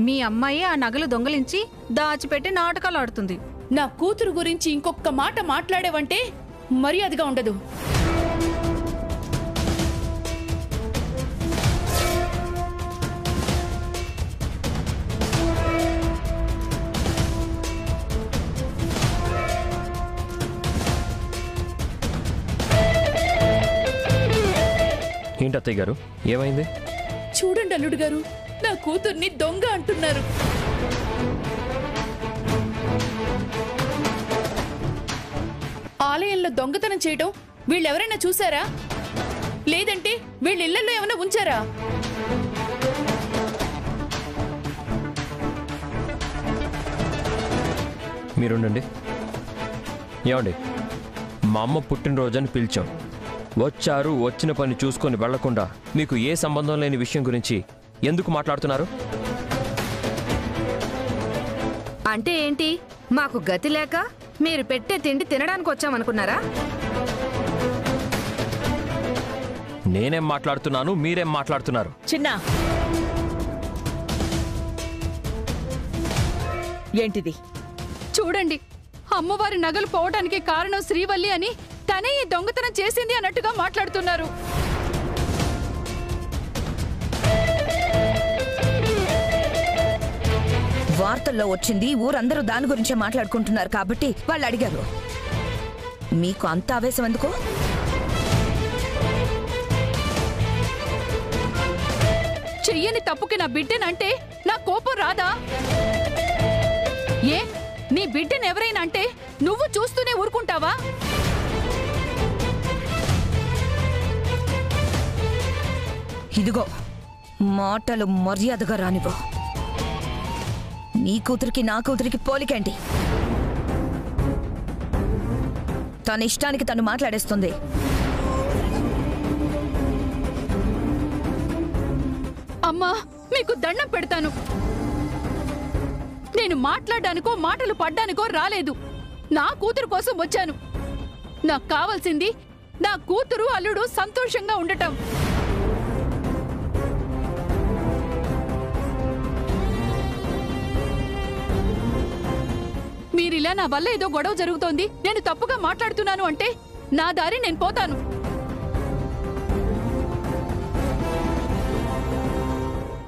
మీ అమ్మాయి ఆ నగలు దొంగలించి దాచిపెట్టి నాటకాలు ఆడుతుంది. నా కూతురు గురించి ఇంకొక మాట మాట్లాడేవంటే మర్యాదగా ఉండదు. ఏంటి అత్తయ్య గారు, ఏమైంది? చూడండి అల్లుడు గారు, నా కూతుర్ని దొంగ అంటున్నారు. ఆలయంలో దొంగతనం చేయడం వీళ్ళెవరైనా చూసారా? లేదంటే వీళ్ళ ఇళ్లలో ఏమైనా ఉంచారా? మీరుండండి. ఏమండి, మా అమ్మ పుట్టినరోజని పిలిచాం, వచ్చారు, వచ్చిన పని చూసుకొని వెళ్లకుండా మీకు ఏ సంబంధం లేని విషయం గురించి ఎందుకు మాట్లాడుతున్నారు? అంటే ఏంటి? మాకు గతి లేక మీరు పెట్టే తిండి తినడానికి వచ్చామనుకున్నారా? నేనేం మాట్లాడుతున్నాను, మీరేం మాట్లాడుతున్నారు? చిన్నా, ఏంటిది? చూడండి, అమ్మవారి నగలు పోవడానికి కారణం శ్రీవల్లి అని తనే ఈ దొంగతనం చేసింది అన్నట్టుగా మాట్లాడుతున్నారు. వార్తల్లో వచ్చింది, ఊరందరూ దాని గురించే మాట్లాడుకుంటున్నారు కాబట్టి వాళ్ళు అడిగారు. మీకు అంత ఆవేశం ఎందుకు? చెయ్యని తప్పుకి నా బిడ్డనంటే నా కోపం రాదా? ఏ నీ బిడ్డను ఎవరైనా అంటే నువ్వు చూస్తూనే ఊరుకుంటావా? ఇదిగో మాటలు మర్యాదగా రానివ్వు. నీ కూతురికి నా కూతురికి పోలికేంటి? తన ఇష్టానికి తను మాట్లాడేస్తుంది. అమ్మా, మీకు దండం పెడతాను. నేను మాట్లాడడానికో మాటలు పడ్డానికో రాలేదు. నా కూతురు కోసం వచ్చాను. నాకు కావాల్సింది నా కూతురు అల్లుడు సంతోషంగా ఉండటం. మీరిలా నా వల్ల ఏదో గొడవ జరుగుతోంది, నేను తప్పుగా మాట్లాడుతున్నాను అంటే నా దారి నేను పోతాను.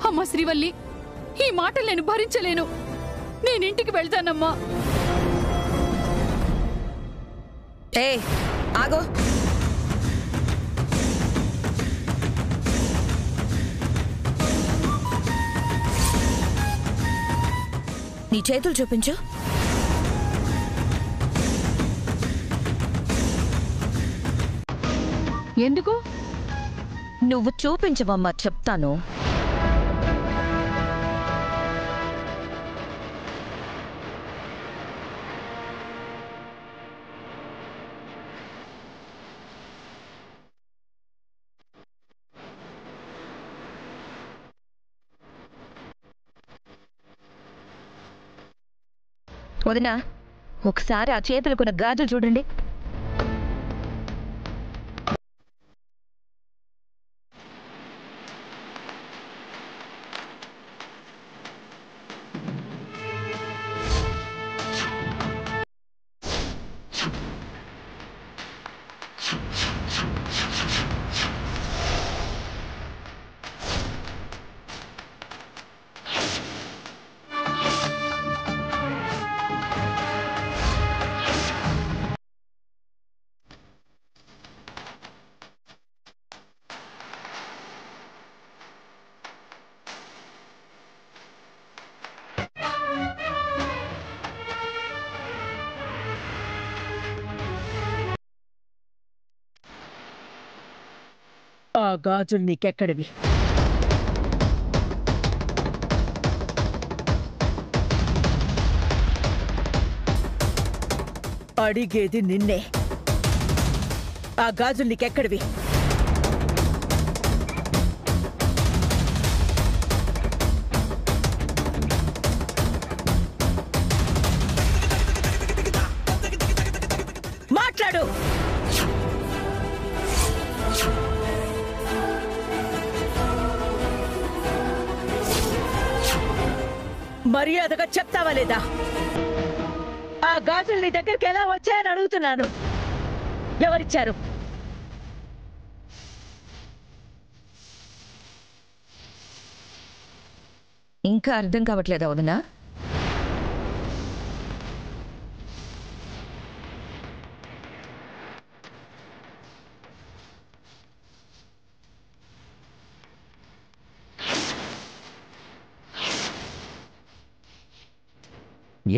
అమ్మ శ్రీవల్లి, ఈ మాటలు నేను భరించలేను. నేనింటికి వెళ్తానమ్మా. ఏ ఆగో. నీ చేతులు చూపించు. ఎందుకు? నువ్వు చూపించవమ్మా, చెప్తాను. వదినా, ఒకసారి ఆ చేతులకున్న గాజులు చూడండి. ఆ గాజులు నీకెక్కడివి? అడిగేది నిన్నే. ఆ గాజులు నీకెక్కడివి? మాట్లాడు. మర్యాదగా చెప్తావా లేదా? ఆ గాజులు నీ దగ్గరికి ఎలా వచ్చాయని అడుగుతున్నాను. ఎవరిచ్చారు? ఇంకా అర్థం కావట్లేదా వదినా?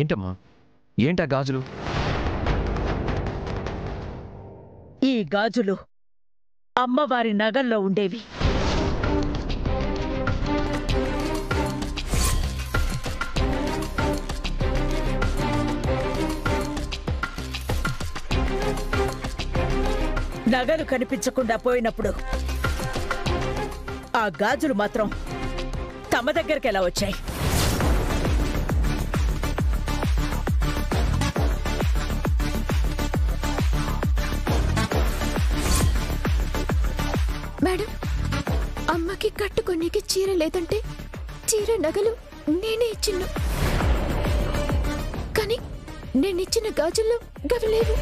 ఏంటమ్మా? ఏంటా గాజులు? ఈ గాజులు అమ్మవారి నగల్లో ఉండేవి. నగలు కనిపించకుండా పోయినప్పుడు ఆ గాజులు మాత్రం తమ దగ్గరికి ఎలా వచ్చాయి? మేడం, అమ్మకి కట్టుకోనీకి చీర లేదంటే చీర నగలు నేనే ఇచ్చిన్నా, కానీ నేనిచ్చిన గాజుల్లో గవి లేవు.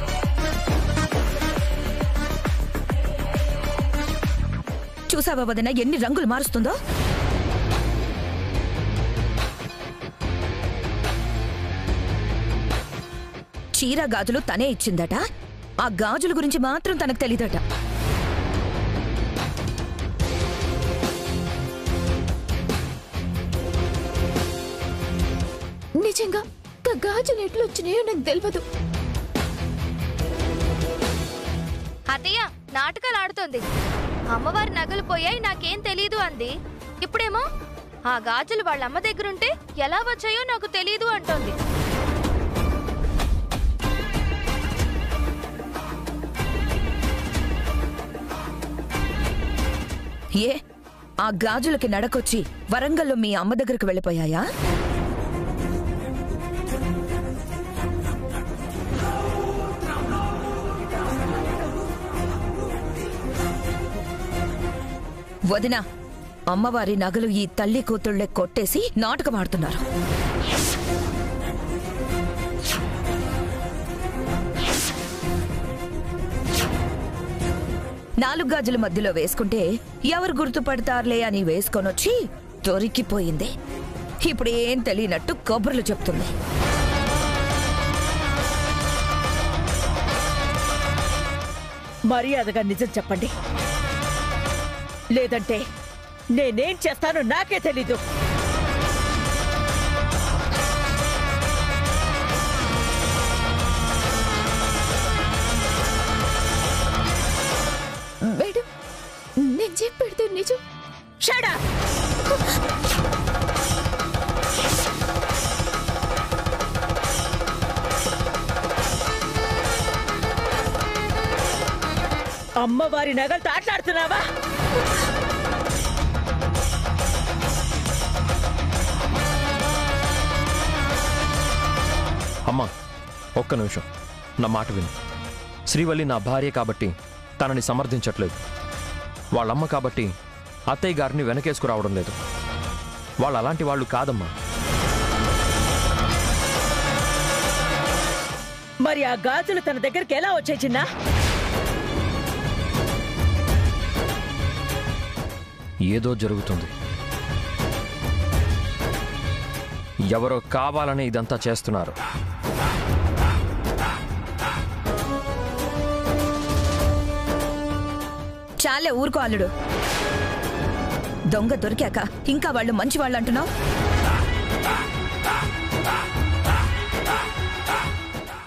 చూసావా వదిన ఎన్ని రంగులు మారుస్తుందో? చీర గాజులు తనే ఇచ్చిందట, ఆ గాజుల గురించి మాత్రం తనకు తెలీదట. నిజంగా గాజులు ఎట్లొచ్చినాయో నాకు తెలియదు. అత్తయ్య నాటకాలు ఆడుతోంది. అమ్మవారి నగలు పోయాయి, నాకేం తెలీదు అంది. ఇప్పుడేమో ఆ గాజులు వాళ్ళ అమ్మ దగ్గరుంటే ఎలా వచ్చాయో నాకు తెలీదు అంటోంది. ఏ ఆ గాజులకి నడకొచ్చి వరంగల్లో మీ అమ్మ దగ్గరకు వెళ్ళిపోయాయా? వదినా, అమ్మవారి నగలు ఈ తల్లి కూతుళ్లే కొట్టేసి నాటకమాడుతున్నారు. నాలుగు గాజుల మధ్యలో వేసుకుంటే ఎవరు గుర్తుపడతారులే అని వేసుకొనొచ్చి దొరికిపోయింది. ఇప్పుడేం తెలియనట్టు కబుర్లు చెప్తుంది. మర్యాదగా నిజం చెప్పండి, లేదంటే నేనేం చేస్తానో నాకే తెలీదు. మేడం, నేను చెప్పేది నిజం. Shut up! అమ్మవారి నగలతో ఆటలాడుతున్నావా? అమ్మా, ఒక్క నిమిషం నా మాట విను. శ్రీవల్లి నా భార్య కాబట్టి తనని సమర్థించట్లేదు. వాళ్ళమ్మ కాబట్టి అత్తయ్య గారిని వెనకేసుకురావడం లేదు. వాళ్ళు అలాంటి వాళ్ళు కాదమ్మా. మరి ఆ గాజులు తన దగ్గరికి ఎలా వచ్చాయి చిన్నా? ఏదో జరుగుతుంది. ఎవరో కావాలని ఇదంతా చేస్తున్నారు. చాలే ఊరుకో అల్లుడు. దొంగ దొరికాక ఇంకా వాళ్ళు మంచి వాళ్ళు అంటున్నావు?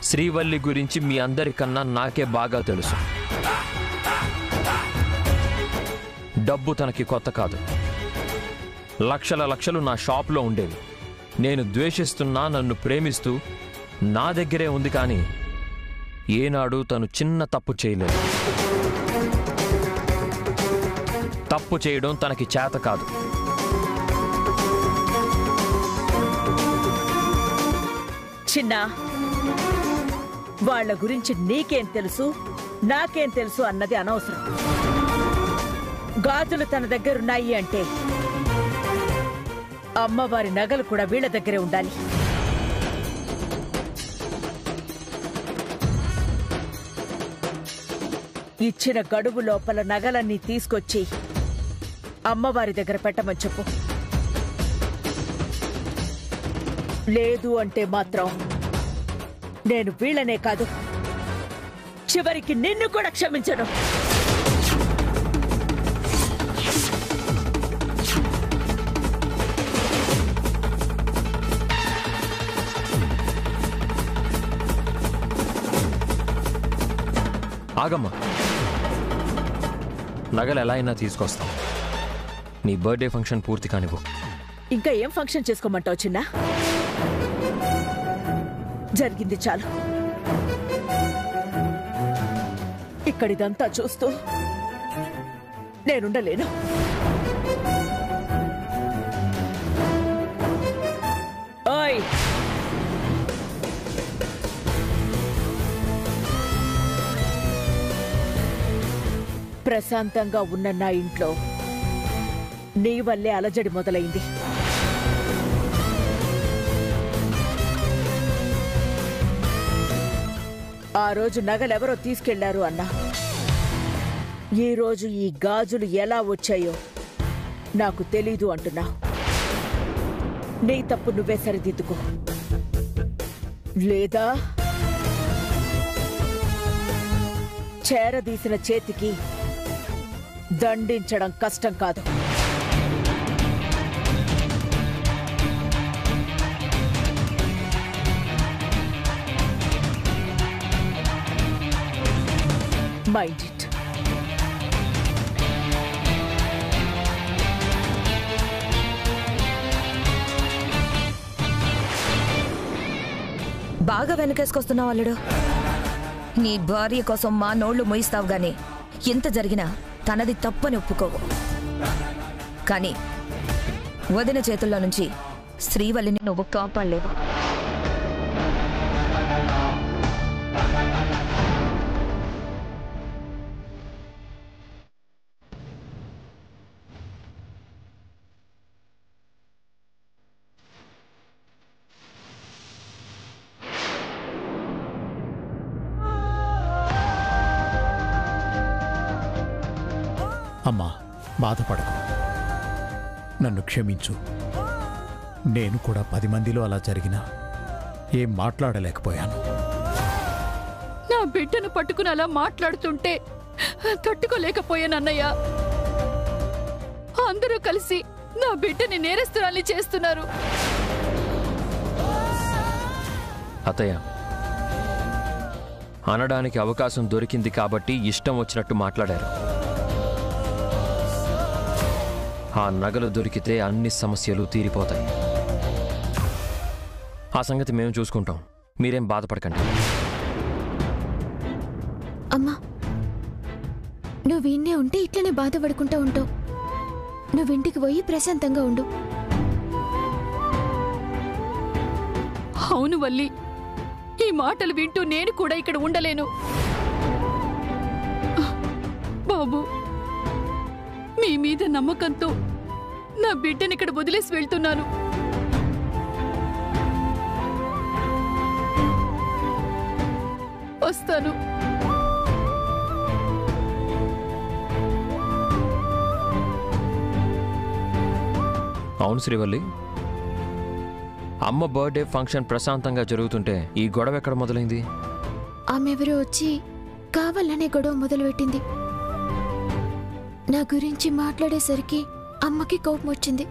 శ్రీవల్లి గురించి మీ అందరికన్నా నాకే బాగా తెలుసు. డబ్బు తనకి కొత్త కాదు. లక్షల లక్షలు నా షాప్లో ఉండేవి. నేను ద్వేషిస్తున్నా, నన్ను ప్రేమిస్తూ నా దగ్గరే ఉంది. కానీ ఏనాడు తను చిన్న తప్పు చేయలేదు. తప్పు చేయడం తనకి చేత కాదు. చిన్నా, వాళ్ళ గురించి నీకేం తెలుసు, నాకేం తెలుసు అన్నది అనవసరం. గాజులు తన దగ్గరున్నాయి అంటే అమ్మవారి నగలు కూడా వీళ్ళ దగ్గరే ఉండాలి. ఇచ్చిన గడువు లోపల నగలన్నీ తీసుకొచ్చి అమ్మవారి దగ్గర పెట్టమని చెప్పు. లేదు అంటే మాత్రం నేను వీళ్ళనే కాదు, చివరికి నిన్ను కూడా క్షమించను. ఆగమ్మా, నగలు ఎలా అయినా తీసుకొస్తాం. నీ బర్త్డే ఫంక్షన్ పూర్తి కానివ్వు. ఇంకా ఏం ఫంక్షన్ చేసుకోమంటావు చిన్నా? జరిగింది చాలు. ఇక్కడిదంతా చూస్తూ నేనుండలేను. ఓయ్, ప్రశాంతంగా ఉన్న నా ఇంట్లో నీ వల్లే అలజడి మొదలైంది. ఆ రోజు నగలెవరో తీసుకెళ్లారు అన్నా. ఈ రోజు ఈ గాజులు ఎలా వచ్చాయో నాకు తెలీదు అంటున్నా. నీ తప్పు నువ్వే సరిదిద్దుకో, లేదా చేరదీసిన చేతికి దండించడం కష్టం కాదు. Mind it. బాగా వెనకేసుకొస్తున్నావు అల్లుడు. నీ భార్య కోసం మా నోళ్లు మోయిస్తావు గాని ఎంత జరిగినా తనది తప్పని ఒప్పుకోవు. కానీ వదిన చేతుల్లో నుంచి శ్రీవల్లిని నువ్వు కాపాడలేవు. అమ్మా, బాధపడకు, నన్ను క్షమించు. నేను కూడా 10 మందిలో అలా జరిగినా ఏం మాట్లాడలేకపోయాను. నా బిడ్డను పట్టుకుని అలా మాట్లాడుతుంటే తట్టుకోలేకపోయానన్నయ్య. అందరూ కలిసి నా బిడ్డని నేరస్తురాల్ని చేస్తున్నారు. అత్తయ్య, అనడానికి అవకాశం దొరికింది కాబట్టి ఇష్టం వచ్చినట్టు మాట్లాడారు. ఆ నగలు దొరికితే అన్ని సమస్యలు తీరిపోతాయి. ఆ సంగతి మేము చూసుకుంటాం, మీరేం బాధపడకండి. అమ్మా, నువ్వు ఇన్నే ఉంటే ఇట్లనే బాధపడుకుంటూ ఉంటావు. నువ్వింటికి పోయి ప్రశాంతంగా ఉండు. అవును వల్లి, ఈ మాటలు వింటూ నేను కూడా ఇక్కడ ఉండలేను. బాబు, మీ మీద నమ్మకంతో నా బిడ్డని ఇక్కడ వదిలేసి వెళ్తున్నాను. వస్తాను. అవును శ్రీవల్లి, అమ్మ బర్త్డే ఫంక్షన్ ప్రశాంతంగా జరుగుతుంటే ఈ గొడవ ఎక్కడ మొదలైంది? ఆమె ఎవరో వచ్చి కావాలనే గొడవ మొదలుపెట్టింది. నా గురించి మాట్లాడేసరికి అమ్మకి కోపం వచ్చింది.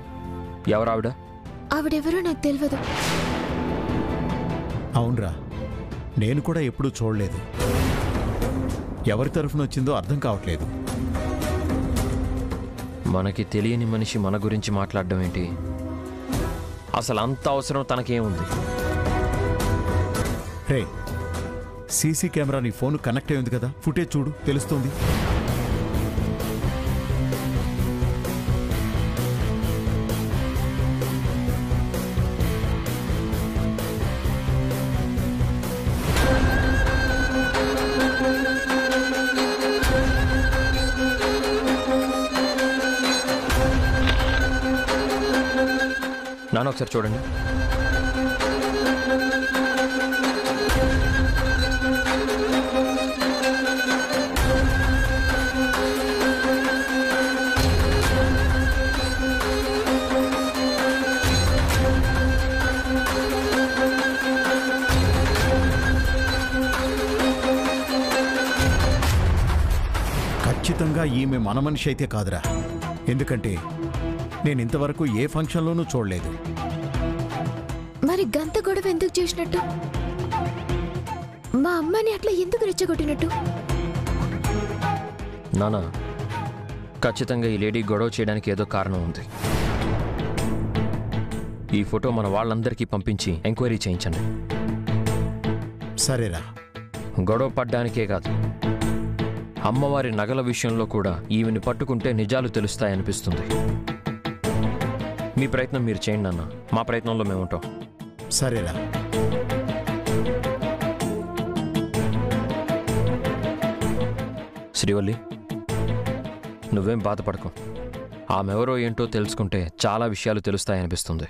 ఎవరావిడ? ఆవిడెవరో నాకు తెలియదు. అవునరా, నేను కూడా ఎప్పుడూ చూడలేదు. ఎవరి తరఫున వచ్చిందో అర్థం కావట్లేదు. మనకి తెలియని మనిషి మన గురించి మాట్లాడడం ఏంటి? అసలు అంత అవసరం తనకేముంది? రే, సీసీ కెమెరా నీ ఫోన్ కనెక్ట్ అయి ఉంది కదా, ఫుటేజ్ చూడు, తెలుస్తుంది. నాన్న ఒకసారి చూడండి. ఖచ్చితంగా ఈమె మన మనిషి అయితే కాదురా. ఎందుకంటే నేను ఇంతవరకు ఏ ఫంక్షన్లోనూ చూడలేదు. మరి గంత గొడవ ఎందుకు చేసినట్టు? మా అమ్మని అట్లా ఎందుకు రెచ్చగొట్టినట్టు? నానా, ఖచ్చితంగా ఈ లేడీ గొడవ చేయడానికి ఏదో కారణం ఉంది. ఈ ఫోటో మన వాళ్ళందరికీ పంపించి ఎంక్వైరీ చేయించండి. సరేరా. గొడవ పడ్డానికే కాదు, అమ్మవారి నగల విషయంలో కూడా ఈమెని పట్టుకుంటే నిజాలు తెలుస్తాయనిపిస్తుంది. మీ ప్రయత్నం మీరు చేయండి నాన్న, మా ప్రయత్నంలో మేము ఉంటాం. సరేరా. శ్రీవల్లి, నువ్వేం బాధపడకు. ఆమెవరో ఏంటో తెలుసుకుంటే చాలా విషయాలు తెలుస్తాయనిపిస్తుంది.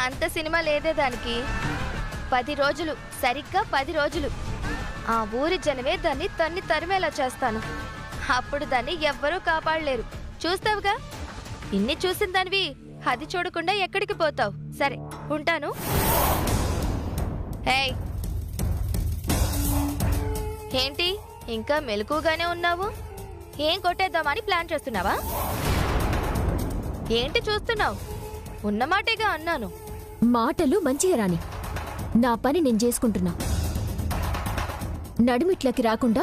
అంత సినిమా లేదే దానికి. 10 రోజులు, సరిగ్గా 10 రోజులు ఆ ఊరి జనమే దాన్ని తన్ని తరిమేలా చేస్తాను. అప్పుడు దాన్ని ఎవ్వరూ కాపాడలేరు. చూస్తావుగా. ఇన్ని చూసిన దానివి అది చూడకుండా ఎక్కడికి పోతావు? సరే, ఉంటాను. ఏయ్, ఏంటి ఇంకా మెలకుగానే ఉన్నావు? ఏం కొట్టేద్దామని ప్లాన్ చేస్తున్నావా? ఏంటి చూస్తున్నావు? ఉన్నమాటేగా అన్నాను. మాటలు మంచిగా రాని. నా పని నేను చేసుకుంటున్నా. నడుమిట్లకి రాకుండా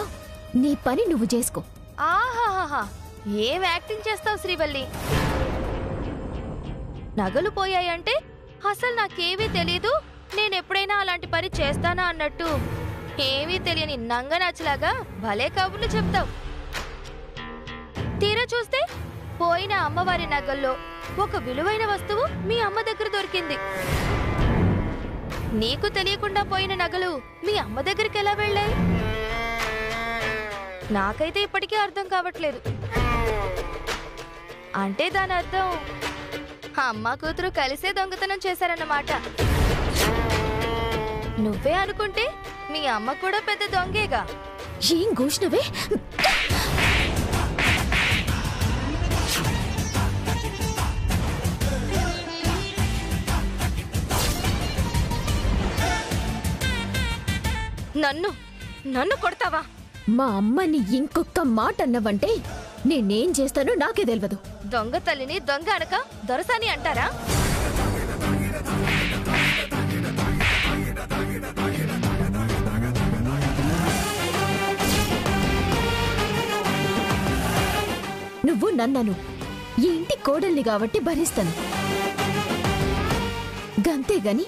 నీ పని నువ్వు చేసుకో. ఆహాహా, ఏం యాక్టింగ్ చేస్తావు శ్రీవల్లి? నగలు పోయాయంటే అసలు నాకేమీ తెలీదు, నేనెప్పుడైనా అలాంటి పని చేస్తానా అన్నట్టు ఏమీ తెలియని నంగనాచిలాగా భలే కబుర్లు చెప్తావు. తీరా చూస్తే పోయిన అమ్మవారి నగల్లో ఒక విలువైన వస్తువు మీ అమ్మ దగ్గర దొరికింది. నీకు తెలియకుండా పోయిన నగలు మీ అమ్మ దగ్గరికి ఎలా వెళ్ళాయి? నాకైతే ఇప్పటికీ అర్థం కావట్లేదు. అంటే దాని అర్థం అమ్మ కూతురు కలిసే దొంగతనం చేశారన్నమాట. నువ్వే అనుకుంటే మీ అమ్మ కూడా పెద్ద దొంగేగా. ఏం ఘోషణవే? నన్ను కొడతావా? మా అమ్మని ఇంకొక మాట అన్నవంటే నేనేం చేస్తానో నాకే తెలియదు. దొంగ తల్లిని దొంగ అనక దొరసాని అంటారా? నువ్వు నన్నను ఈ ఇంటి కోడల్ని కాబట్టి భరిస్తాను. గంతేగాని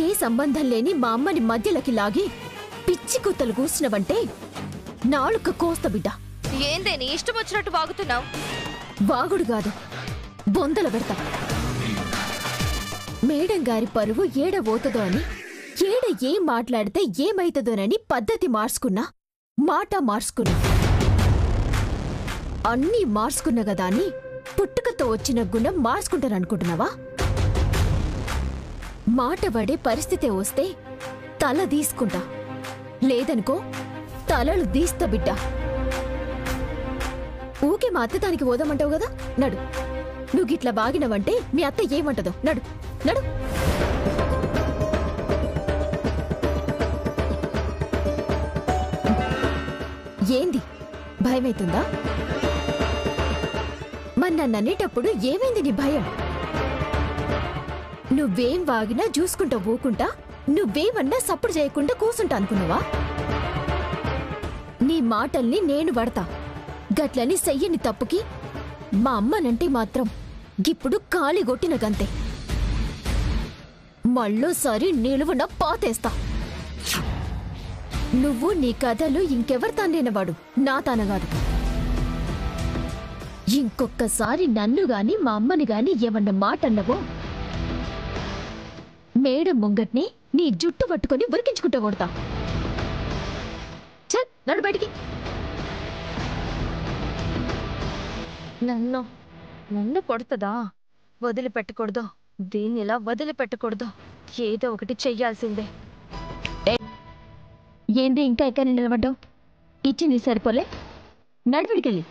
ఏ సంబంధం లేని మా అమ్మని మధ్యలోకి లాగి పిచ్చి కుత్తలు కూసినవంటే నాలుక కోస్త బిడ్డ. ఏందే నీ ఇష్టం వచ్చినట్టు వాగుతున్నావు? వాగుడు కాదు, బొందల పెడతా. మేడం గారి పరువు ఏడ పోతుందో అని, ఏడ ఏం మాట్లాడితే ఏమైతుందోనని పద్ధతి మార్చుకున్నా, మాట మార్చుకున్నా. అన్నీ మార్చుకున్న గదా అని పుట్టుకతో వచ్చిన గుణం మార్చుకుంటాననుకుంటున్నావా? మాట పడే పరిస్థితే వస్తే తల తీసుకుంటా, లేదనుకో తలలు తీస్తా బిడ్డ. ఊకే మా అత్త దానికి పోదామంటావు కదా, నడు. నువ్వు గిట్లా బాగినవంటే మీ అత్త ఏమంటదో, నడు నడు. ఏంది భయమైతుందా? మరి నన్ను అనేటప్పుడు ఏమైంది నీ భయం? నువ్వేం వాగినా చూసుకుంటా ఊకుంటా, నువ్వేమన్నా సప్పుడు చేయకుండా కూసుంటా అనుకున్నావా? నీ మాటల్ని నేను పడతా. గట్లని చెయ్యని తప్పుకి మా అమ్మనంటే మాత్రం గిప్పుడు కాలి కొట్టిన గంతే. మళ్ళోసారి నిలువున పాతేస్తా. నువ్వు నీ కథలు ఇంకెవరు తానేనవాడు, నా తానగాదు. ఇంకొక్కసారి నన్ను గాని మా అమ్మని గాని ఏమన్నా మాట అన్నవో మేడం ముంగట్ని నీ జుట్టు పట్టుకొని ఉరికించుకుంటూ కొడతా. చల్, నడు బయటికి. నన్ను కొడుతుందా? వదిలిపెట్టకూడదు, దీన్ని ఇలా వదిలిపెట్టకూడదు. ఏదో ఒకటి చెయ్యాల్సిందే. ఏంటి ఇంకా ఎక్కడ నిలబడ్డావు? ఇచ్చింది సరిపోలే, నడిపిడికెళ్ళి